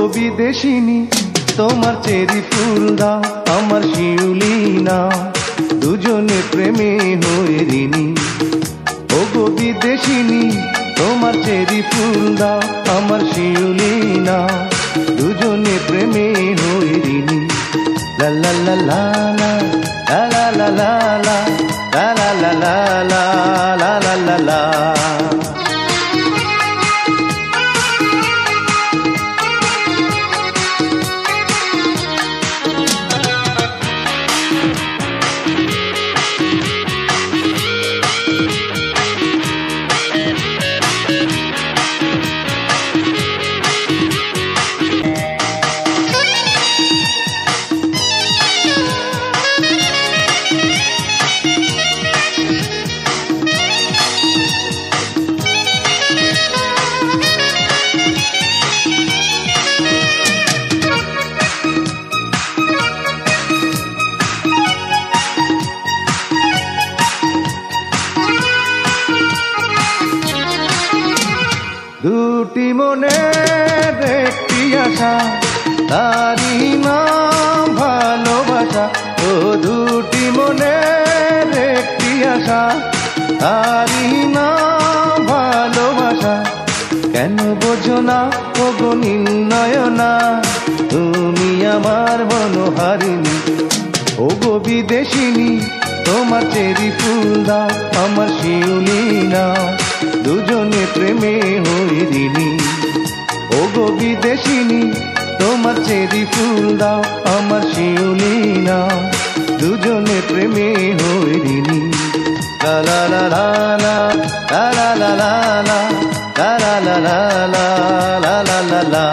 গো বিদেশিনী তোমার চেরি ফুল দাও আমার শিউলি নাও দুজনে প্রেমে হয়ে ঋণী ও গো বিদেশিনী তোমার চেরি ফুল দাও আমার শিউলি নাও দুজনে প্রেমে হয়ে ঋণী লা লা লা লা লা লা লা লা লা লা লা লা লা লা লা লা লা। দুটি মনের একটি আশা তারি নাম ভালোবাসা ও দুটি মনের একটি আশা তারি নাম ভালোবাসা কেন বোঝো না ও গো নির্ণয়না তুমি আমার মনোহারিণী ও গো বিদেশিনী তোমার চেরি ফুল দাও আমার শিউলি নাও দুজনে প্রেমে হয়ে ঋণী ও গো বিদেশিনী তোমার চেরি ফুল দাও আমার শিউলি নাও দুজনে প্রেমে হয়ে ঋণী লা লা লা লা লা লা লা লা লা লা লা লা লা লা লা লা লা।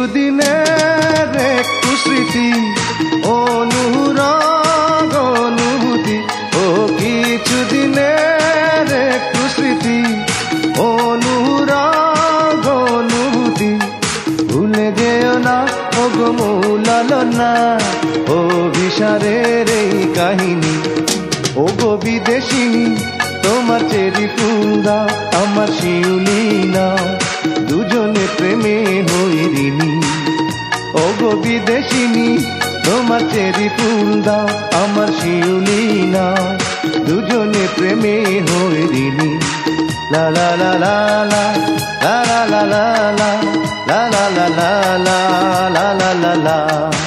কিছুদিনের একটু স্মৃতি অনুরাগ অনুভূতি ও কিছুদিনের একটু স্মৃতি অনুরাগ অনুভূতি ভুলে যেও না ও গো মৌলালনা ও ভিসারের এই কাহিনী ও গো বিদেশিনী তোমার চেরি ফুল দাও আমার শিউলি নাও দুজনে প্রেমে হয়ে ঋণী ও গো বিদেশিনী তোমার চেরি ফুল দাও আমার শিউলি নাও দুজনে প্রেমে হয়ে ঋণী লা লা লা লা লা লা লা লা লা লা লা লা লা লা লা লা লা লা।